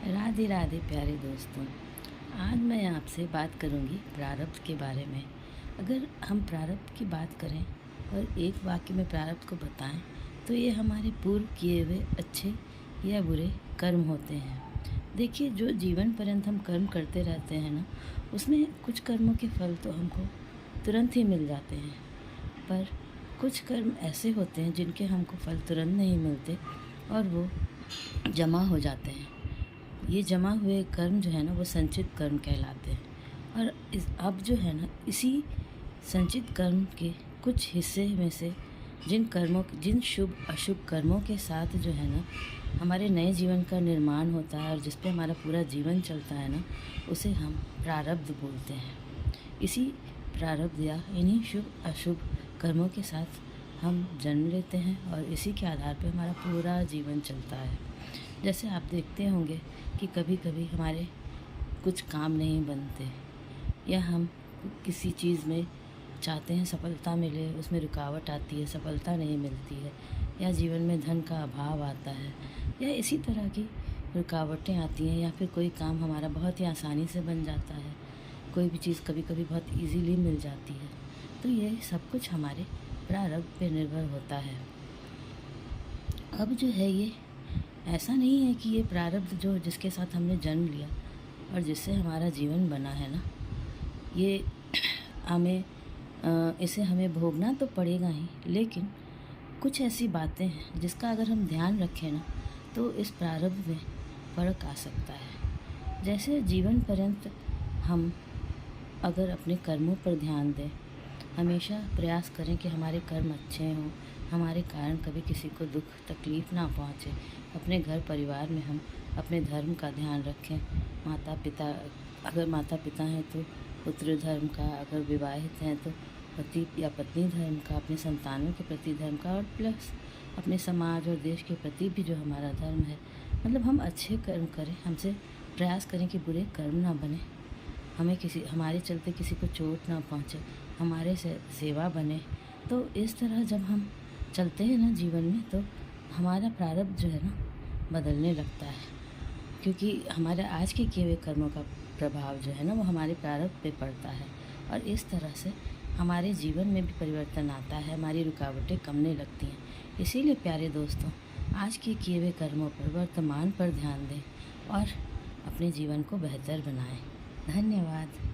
राधे राधे प्यारे दोस्तों। आज मैं आपसे बात करूंगी प्रारब्ध के बारे में। अगर हम प्रारब्ध की बात करें और एक वाक्य में प्रारब्ध को बताएं तो ये हमारे पूर्व किए हुए अच्छे या बुरे कर्म होते हैं। देखिए, जो जीवन पर्यंत हम कर्म करते रहते हैं ना, उसमें कुछ कर्मों के फल तो हमको तुरंत ही मिल जाते हैं, पर कुछ कर्म ऐसे होते हैं जिनके हमको फल तुरंत नहीं मिलते और वो जमा हो जाते हैं। ये जमा हुए कर्म जो है ना, वो संचित कर्म कहलाते हैं। और अब जो है ना, इसी संचित कर्म के कुछ हिस्से में से जिन शुभ अशुभ कर्मों के साथ जो है ना हमारे नए जीवन का निर्माण होता है और जिस पे हमारा पूरा जीवन चलता है ना, उसे हम प्रारब्ध बोलते हैं। इसी प्रारब्ध या इन्हीं शुभ अशुभ कर्मों के साथ हम जन्म लेते हैं और इसी के आधार पर हमारा पूरा जीवन चलता है। जैसे आप देखते होंगे कि कभी कभी हमारे कुछ काम नहीं बनते, या हम किसी चीज़ में चाहते हैं सफलता मिले, उसमें रुकावट आती है, सफलता नहीं मिलती है, या जीवन में धन का अभाव आता है, या इसी तरह की रुकावटें आती हैं, या फिर कोई काम हमारा बहुत ही आसानी से बन जाता है, कोई भी चीज़ कभी कभी बहुत इजीली मिल जाती है। तो ये सब कुछ हमारे प्रारब्ध पे निर्भर होता है। अब जो है, ये ऐसा नहीं है कि ये प्रारब्ध जो जिसके साथ हमने जन्म लिया और जिससे हमारा जीवन बना है ना, ये इसे हमें भोगना तो पड़ेगा ही, लेकिन कुछ ऐसी बातें हैं जिसका अगर हम ध्यान रखें ना, तो इस प्रारब्ध में फ़र्क आ सकता है। जैसे जीवन पर्यंत हम अगर अपने कर्मों पर ध्यान दें, हमेशा प्रयास करें कि हमारे कर्म अच्छे हों, हमारे कारण कभी किसी को दुख तकलीफ़ ना पहुँचे, अपने घर परिवार में हम अपने धर्म का ध्यान रखें, अगर माता पिता हैं तो पुत्र धर्म का, अगर विवाहित हैं तो पति या पत्नी धर्म का, अपने संतानों के प्रति धर्म का, और प्लस अपने समाज और देश के प्रति भी जो हमारा धर्म है, मतलब हम अच्छे कर्म करें, हमसे प्रयास करें कि बुरे कर्म ना बने, हमारे चलते किसी को चोट ना पहुँचे, हमारे से सेवा बने। तो इस तरह जब हम चलते हैं ना जीवन में, तो हमारा प्रारब्ध जो है ना बदलने लगता है, क्योंकि हमारे आज के किए हुए कर्मों का प्रभाव जो है ना, वो हमारे प्रारब्ध पे पड़ता है, और इस तरह से हमारे जीवन में भी परिवर्तन आता है, हमारी रुकावटें कमने लगती हैं। इसीलिए प्यारे दोस्तों, आज के किए हुए कर्मों पर, वर्तमान पर ध्यान दें और अपने जीवन को बेहतर बनाएं। धन्यवाद।